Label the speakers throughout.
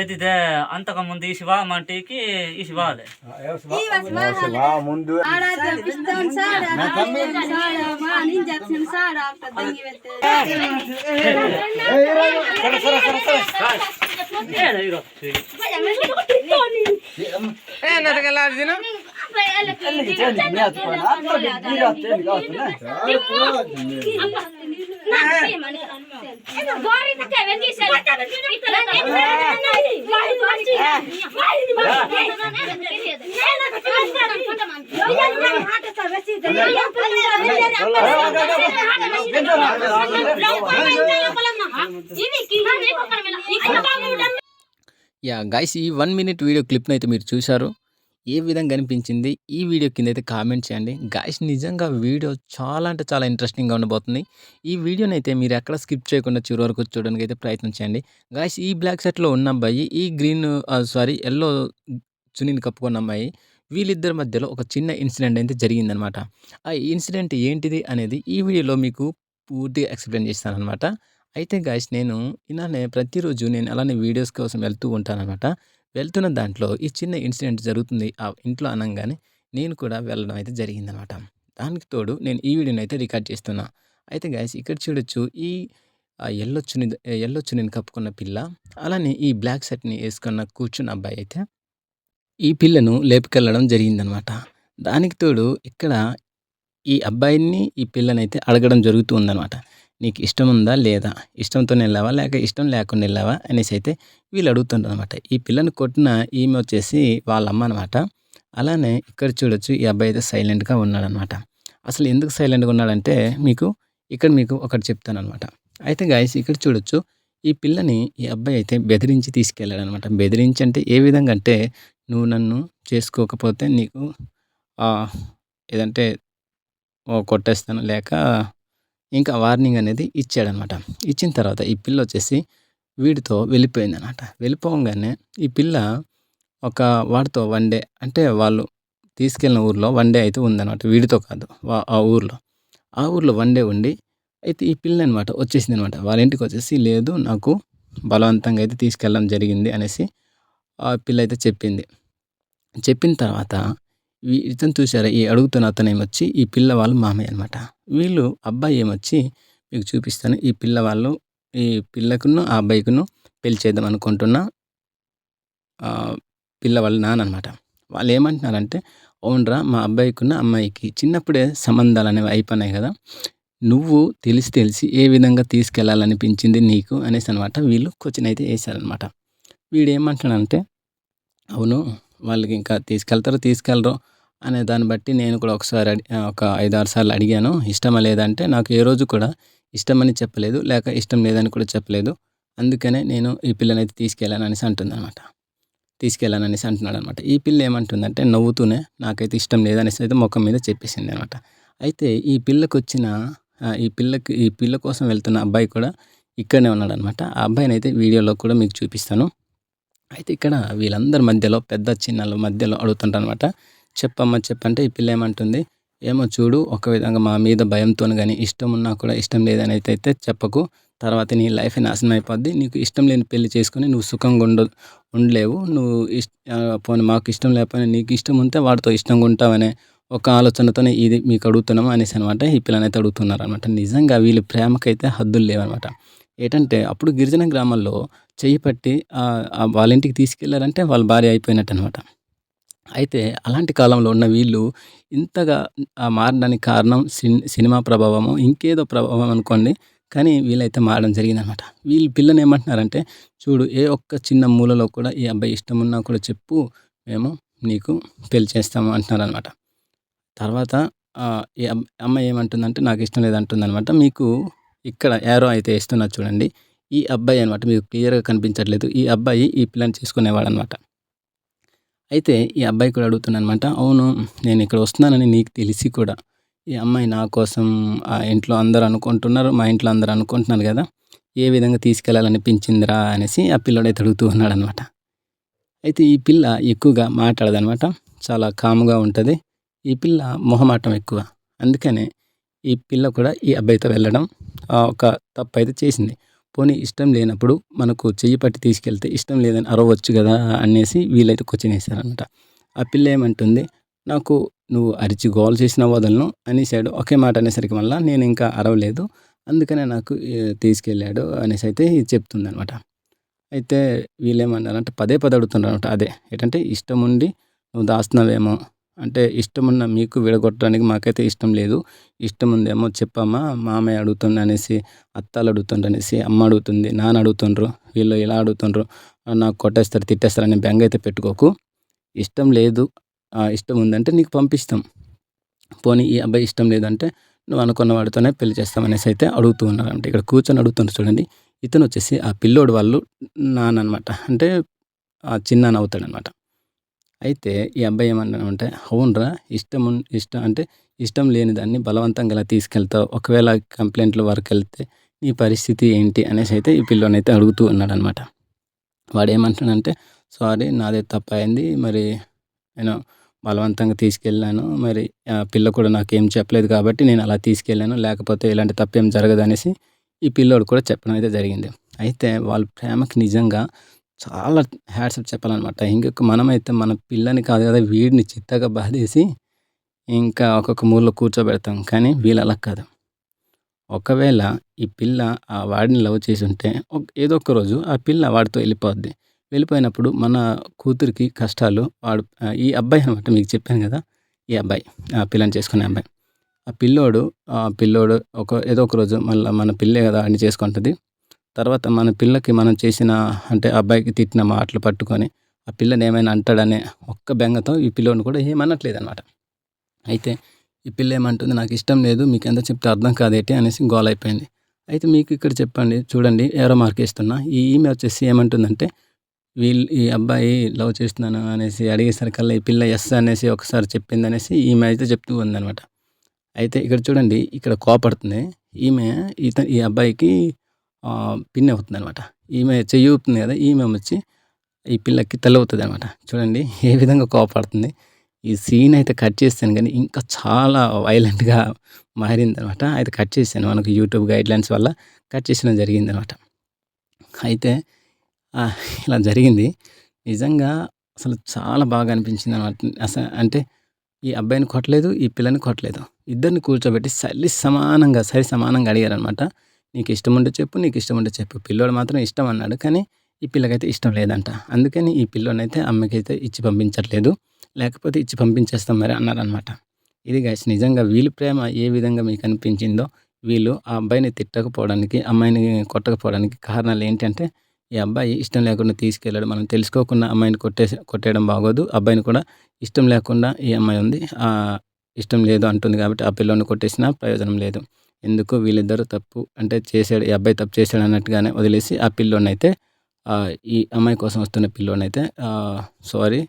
Speaker 1: ఏదిదే అంతకు ముందు ఈ శివ మంటికి ఈ శివాలే ముందు
Speaker 2: యా గైస్, ఈ 1 మినిట్ వీడియో క్లిప్‌ని అయితే మీరు చూశారు. ఏ విధంగా అనిపించింది? ఈ వీడియో కిందైతే కామెంట్ చేయండి. గైస్, నిజంగా వీడియో చాలా అంటే చాలా ఇంట్రెస్టింగ్‌గా ఉండబోతుంది. ఈ వీడియోనైతే మీరు ఎక్కడ స్కిప్ చేయకుండా చివరి వరకు చూడడానికైతే ప్రయత్నం చేయండి. గైస్, ఈ బ్లాక్ షర్ట్‌లో ఉన్న అబ్బాయి, ఈ యెల్లో చున్నీని కప్పుకున్న అమ్మాయి, వీళ్ళిద్దరి మధ్యలో ఒక చిన్న ఇన్సిడెంట్ అయితే జరిగిందనమాట. ఆ ఇన్సిడెంట్ ఏంటిది అనేది ఈ వీడియోలో మీకు పూర్తిగా ఎక్స్‌ప్లెయిన్ చేస్తాననమాట. అయితే గైస్, నేను ఇలానే ప్రతిరోజు నేను అలానే వీడియోస్ కోసం వెళ్తూ ఉంటాననమాట. వెళ్తున్న దాంట్లో ఈ చిన్న ఇన్సిడెంట్ జరుగుతుంది ఆ ఇంట్లో అనంగానే నేను కూడా వెళ్ళడం అయితే జరిగిందనమాట. దానికి తోడు నేను ఈ వీడియోని అయితే రికార్డ్ చేస్తున్నా. అయితే గైస్, ఇక్కడ చూడొచ్చు ఈ యెల్లో చున్నీని కప్పుకున్న పిల్ల, అలానే ఈ బ్లాక్ షర్ట్‌ని ఏసుకున్న కూర్చున్న అబ్బాయి అయితే ఈ పిల్లను లేపుకెళ్ళడం జరిగిందనమాట. దానికి తోడు ఇక్కడ ఈ అబ్బాయిని, ఈ పిల్లనైతే అడగడం జరుగుతూ ఉందనమాట. నీకు ఇష్టం ఉందా? లేదా? ఇష్టంతోనే ఎళ్ళావా? లేక ఇష్టం లేకుండా ఎళ్ళావా? అనేసి అయితే వీళ్ళు అడుగుతుంటారనమాట. ఈ పిల్లని కొట్టిన ఈమె వచ్చేసి వాళ్ళ అమ్మ అనమాట. అలానే ఇక్కడ చూడొచ్చు ఈ అబ్బాయి అయితే సైలెంట్‌గా ఉన్నాడనమాట. అసలు ఎందుకు సైలెంట్‌గా ఉన్నాడంటే మీకు ఒకటి చెప్తాననమాట. అయితే గైస్, ఇక్కడ చూడొచ్చు ఈ పిల్లని ఈ అబ్బాయి అయితే బెదిరించి తీసుకెళ్ళాడనమాట. బెదిరించి అంటే ఏ విధంగా అంటే, నువ్వు నన్ను చేసుకోకపోతే నీకు ఏదంటే కొట్టేస్తాను, లేక ఇంకా వార్నింగ్ అనేది ఇచ్చాడనమాట. ఇచ్చిన తర్వాత ఈ పిల్ల వచ్చేసి వీడితో వెళ్ళిపోయిందనమాట. వెళ్ళిపోవంగానే ఈ పిల్ల వాడితో 1 డే, అంటే వాళ్ళు తీసుకెళ్ళిన ఊర్లో 1 డే అయితే ఉందనమాట. వీడితో కాదు, ఆ ఊర్లో. ఆ ఊర్లో 1 డే ఉండి, అయితే ఈ పిల్ల అనమాట వచ్చేసిందనమాట. వాళ్ళ ఇంటికి వచ్చేసి, లేదు నాకు బలవంతంగా అయితే తీసుకెళ్ళడం జరిగింది అనేసి ఆ పిల్ల అయితే చెప్పింది. చెప్పిన తర్వాత ఇతను చూసారా, ఈ అడుగుతున్న అతనేమొచ్చి ఈ పిల్ల వాళ్ళ మామయ్య అనమాట. అబ్బాయి ఏమొచ్చి మీకు చూపిస్తాను. ఈ పిల్లకును ఆ అబ్బాయికును పెళ్లి చేద్దాం అనుకుంటున్న పిల్ల వాళ్ళ నాన్న అనమాట. వాళ్ళు ఏమంటున్నారంటే, అవునురా, మా అబ్బాయికున్న అమ్మాయికి చిన్నప్పుడే సంబంధాలనేవి అయిపోయినాయి కదా, నువ్వు తెలిసి ఏ విధంగా తీసుకెళ్ళాలనిపించింది నీకు అనేసి అనమాట. వీళ్ళు క్వెషన్ అయితే వేశారనమాట. వీడేమంటున్నాడంటే, అవును, వాళ్ళకి ఇంకా తీసుకెళ్ళరో అనే దాన్ని బట్టి నేను కూడా ఒకసారి ఒక 5, 6 సార్లు అడిగాను. ఇష్టమా లేదంటే, నాకు ఏ రోజు కూడా ఇష్టమని చెప్పలేదు, లేక ఇష్టం లేదని కూడా చెప్పలేదు. అందుకనే నేను ఈ పిల్లనైతే తీసుకెళ్ళాననేసి అంటున్నాడనమాట. ఈ పిల్ల ఏమంటుందంటే నవ్వుతూనే, నాకైతే ఇష్టం లేదనేసి అయితే ముఖం మీద చెప్పేసింది అనమాట. అయితే ఈ పిల్ల కోసం వెళ్తున్న అబ్బాయి కూడా ఇక్కడనే ఉన్నాడనమాట. ఆ అబ్బాయినైతే వీడియోలో కూడా మీకు చూపిస్తాను. అయితే ఇక్కడ వీళ్ళందరి మధ్యలో, పెద్ద చిన్నల మధ్యలో అడుగుతుంటారనమాట. చెప్పమ్మా చెప్పంటే ఈ పిల్ల ఏమంటుంది, ఏమో చూడు, ఒక విధంగా మా మీద భయంతోని గానీ, ఇష్టం ఉన్నా కూడా ఇష్టం లేదని అయితే చెప్పకు, తర్వాత నీ లైఫ్ నాశనం అయిపోద్ది. నీకు ఇష్టం లేని పెళ్లి చేసుకొని నువ్వు సుఖంగా ఉండలేవు. నువ్వు పోనీ మాకు ఇష్టం లేకపోయినా నీకు ఇష్టం ఉంటే వాడితో ఇష్టంగా ఉంటావనే ఒక ఆలోచనతోనే ఇది మీకు అడుగుతున్నాము అనేసి అనమాట ఈ పిల్లనైతే అడుగుతున్నారనమాట. నిజంగా వీళ్ళ ప్రేమకైతే హద్దులు లేవనమాట. ఏంటంటే అప్పుడు గిరిజన గ్రామాల్లో చెయ్యి పట్టి వాళ్ళ ఇంటికి తీసుకెళ్లారంటే వాళ్ళ భార్య అయిపోయినట్టు అనమాట. అయితే అలాంటి కాలంలో ఉన్న వీళ్ళు ఇంతగా మారడానికి కారణం సినిమా ప్రభావమో, ఇంకేదో ప్రభావం అనుకోండి. కానీ వీళ్ళైతే మారడం జరిగిందనమాట. వీళ్ళు పిల్లని ఏమంటున్నారంటే, చూడు, ఏ ఒక్క చిన్న మూలలో కూడా ఈ అబ్బాయి ఇష్టం ఉన్నా కూడా చెప్పు, మేము నీకు పెళ్లి చేస్తాము అంటున్నారనమాట. తర్వాత ఈ అమ్మాయి ఏమంటుందంటే, నాకు ఇష్టం లేదంటుందనమాట. మీకు ఇక్కడ యారో అయితే ఇస్తున్నా చూడండి. ఈ అబ్బాయి అనమాట, మీకు క్లియర్‌గా కనిపించట్లేదు. ఈ అబ్బాయి ఈ పిల్లని చేసుకునేవాడనమాట. అయితే ఈ అబ్బాయి కూడా అడుగుతున్నాడనమాట, అవును, నేను ఇక్కడ వస్తున్నానని నీకు తెలిసి కూడా ఈ అమ్మాయి నా కోసం ఇంట్లో అందరూ అనుకుంటున్నారు, మా ఇంట్లో అందరూ అనుకుంటున్నారు కదా, ఏ విధంగా తీసుకెళ్ళాలనిపించిందిరా అనేసి ఆ పిల్లోడైతే అడుగుతూ ఉన్నాడనమాట. అయితే ఈ పిల్ల ఎక్కువగా మాట్లాడదనమాట. చాలా కామ్‌గా ఉంటది. ఈ పిల్ల మొహమాటం ఎక్కువ. అందుకనే ఈ పిల్ల కూడా ఈ అబ్బాయితో వెళ్ళడం ఒక తప్పైతే చేసింది. పోనీ ఇష్టం లేనప్పుడు మనకు చెయ్యి పట్టి తీసుకెళ్తే ఇష్టం లేదని అరవచ్చు గదా! అనేసి వీళ్ళైతే క్వెషన్ ఏసారనమాట. ఆ పిల్ల ఏమంటుంది, నాకు నువ్వు అరిచి గోల చేసినా వదలను అనేసాడు. ఒకే మాట అనేసరికి మళ్ళా నేనింకా అరవలేదు. అందుకనే నాకు తీసుకెళ్ళాడు అనేసైతే చెప్తుందనమాట. అయితే వీళ్ళేమన్నారంటే పదే పదే అడుగుతున్నారనమాట. అదే ఏంటంటే ఇష్టముండి నువ్వు దాస్తున్నావేమో, అంటే ఇష్టమున్న మీకు విడగొట్టడానికి మాకైతే ఇష్టం లేదు. ఇష్టముందేమో చెప్పమ్మా, మామయ్య అడుగుతుండనేసి, అత్తాలు అడుగుతుండనేసి, అమ్మ అడుగుతుంది, నాన్న అడుగుతుండ్రు, వీళ్ళు ఇలా అడుగుతుండ్రు, నాకు కొట్టేస్తారు, తిట్టేస్తారని బెంగైతే పెట్టుకోకు. ఇష్టం లేదు, ఇష్టం ఉందంటే నీకు పంపిస్తాం. పోనీ ఈ అబ్బాయి ఇష్టం లేదంటే నువ్వు అనుకున్న వాడితోనే పెళ్లి చేస్తాం అనేసైతే అడుగుతూ ఉన్నారంట. ఇక్కడ కూర్చొని అడుగుతుండ్రు చూడండి. ఇతనొచ్చేసి ఆ పిల్లోడి వాళ్ళు నాన్ననమాట. అంటే చిన్నాన్న అవుతాడనమాట. అయితే ఈ అబ్బాయి ఏమన్నాడంటే, అవునురా ఇష్టం అంటే ఇష్టం లేని దాన్ని బలవంతంగా ఎలా తీసుకెళ్తావు? ఒకవేళ కంప్లెయింట్‌ల వరకెళ్తే నీ పరిస్థితి ఏంటి? అనేసైతే ఈ పిల్లోడినైతే అడుగుతూ ఉన్నాడనమాట. వాడేమంటున్నాడంటే, సారీ నాదే తప్పయింది. మరి నేను బలవంతంగా తీసుకెళ్ళాను. మరి పిల్ల కూడా నాకేం చెప్పలేదు కాబట్టి నేను అలా తీసుకెళ్ళాను. లేకపోతే ఇలాంటి తప్పేం జరగదనేసి ఈ పిల్లోడు కూడా చెప్పడం అయితే జరిగింది. అయితే వాళ్ళ ప్రేమకి నిజంగా చాలా హ్యాట్స్ ఆఫ్ చెప్పాలనమాట. ఇంకొక మనమైతే మన పిల్లని కాదు కదా, వీడిని చిత్తగా బాధేసి ఇంకా ఒక్కొక్క మూలలో కూర్చోబెడతాం. కానీ వీళ్ళు అలా కాదు. ఒకవేళ ఈ పిల్ల వాడిని లవ్ చేసుంటే ఏదో ఒక రోజు ఆ పిల్ల వాడితో వెళ్ళిపోద్ది. వెళ్ళిపోయినప్పుడు మన కూతురికి కష్టాలు వాడు ఈ అబ్బాయి అనమాట, మీకు చెప్పాను కదా! ఈ అబ్బాయి, ఆ పిల్లని చేసుకునే అబ్బాయి. పిల్లోడు ఏదో ఒక రోజు మళ్ళా మన పిల్లే కదా అన్ని చేసుకుంటది. తర్వాత మన పిల్లకి మనం చేసిన, అంటే అబ్బాయికి తిట్టిన మాటలు పట్టుకొని ఆ పిల్లని ఏమైనా అంటాడనే ఒక్క బెంగతో ఈ పిల్లోడిని కూడా ఏమనట్లేదనమాట. అయితే ఈ పిల్ల ఏమంటుంది, నాకు ఇష్టం లేదు, మీకు ఎంత చెప్తే అర్థం కాదేటి అనేసి గోలైపోయింది. అయితే మీకు ఇక్కడ చెప్పండి చూడండి, ఏరో మార్క్ ఏస్తున్నా. ఈమె వచ్చేసి ఏమంటుందంటే, ఈ అబ్బాయి లవ్ చేస్తున్నాను అనేసి అడిగేసరికల్లా ఈ పిల్ల యెస్ అనేసి ఒకసారి చెప్పిందనేసి ఈమె అయితే చెప్తూ ఉందనమాట. అయితే ఇక్కడ చూడండి, ఇక్కడ కోపడుతుంది. ఈమె ఈ అబ్బాయికి పిన్ని అవుతుందనమాట. ఈమె చెయ్యి ఊపుతుంది కదా! ఈమె వచ్చి ఈ పిల్లకి తల్లవుతదనమాట. చూడండి ఏ విధంగా కోపడుతుంది. ఈ సీన్ అయితే కట్ చేశాను గానీ, ఇంకా చాలా వైలెంట్‌గా మారిందనమాట. అయితే కట్ చేశాను. మనకు యూట్యూబ్ గైడ్‌లైన్స్ వల్ల కట్ చేసడం జరిగిందనమాట. అయితే ఇలా జరిగింది. నిజంగా అసలు చాలా బాగా అనిపించిందనమాట. అంటే ఈ అబ్బాయిని కొట్టలేదు, ఈ పిల్లని కొట్టలేదు. ఇద్దరిని కూర్చోబెట్టి సరి సమానంగా అడిగారనమాట. నీకిష్టముంటే చెప్పు, నీకిష్టముంటే చెప్పు. పిల్లోడు మాత్రం ఇష్టం అన్నాడు. కానీ ఈ పిల్లకైతే ఇష్టం లేదంట. అందుకని ఈ పిల్లోడినైతే అమ్మకైతే ఇచ్చి పంపించట్లేదు. లేకపోతే ఇచ్చి పంపించేస్తాం మరి అన్నారనమాట. ఇది గైస్ నిజంగా వీళ్ళ ప్రేమ ఏ విధంగా మీకనిపించిందో, వీళ్ళు ఆ అబ్బాయిని తిట్టకపోవడానికి, అమ్మాయిని కొట్టకపోవడానికి కారణాలు ఏంటంటే, ఈ అబ్బాయి ఇష్టం లేకుండా తీసుకెళ్ళాడు. మనం తెలుసుకోకుండా అమ్మాయిని కొట్టేయడం బాగోదు. అబ్బాయిని కూడా ఇష్టం లేకుండా ఈ అమ్మాయి ఉంది. ఇష్టం లేదు అంటుంది కాబట్టి ఆ పిల్లోడిని కొట్టేసినా ప్రయోజనం లేదు. ఎందుకు వీళ్ళిద్దరూ తప్పు, అంటే చేసాడు, ఈ అబ్బాయి తప్పు చేసాడు అన్నట్టుగానే వదిలేసి ఆ పిల్లోడినైతే ఈ అమ్మాయి కోసం వస్తున్న పిల్లోడినైతే సారీ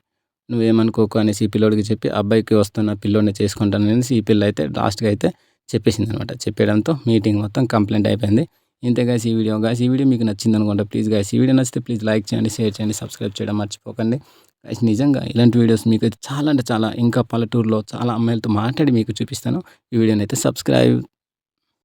Speaker 2: నువ్వేమనుకోకు అనేసి ఈ పిల్లోడికి చెప్పి, అబ్బాయికి వస్తున్న పిల్లోడిని చేసుకుంటాననేసి ఈ పిల్ల అయితే లాస్ట్‌గా అయితే చెప్పేసిందనమాట. చెప్పేయడంతో మీటింగ్ మొత్తం కంప్లీట్ అయిపోయింది. ఇంతే గైస్ ఈ వీడియో. ఈ వీడియో మీకు నచ్చిందనుకుంటా. ప్లీజ్ గైస్ ఈ వీడియో నచ్చితే ప్లీజ్ లైక్ చేయండి, షేర్ చేయండి, సబ్స్క్రైబ్ చేయడం మర్చిపోకండి. గైస్ నిజంగా ఇలాంటి వీడియోస్ మీకైతే చాలా అంటే చాలా, ఇంకా పల్లెటూరులో చాలా అమ్మాయిలతో మాట్లాడి మీకు చూపిస్తాను. ఈ వీడియోనైతే సబ్స్క్రైబ్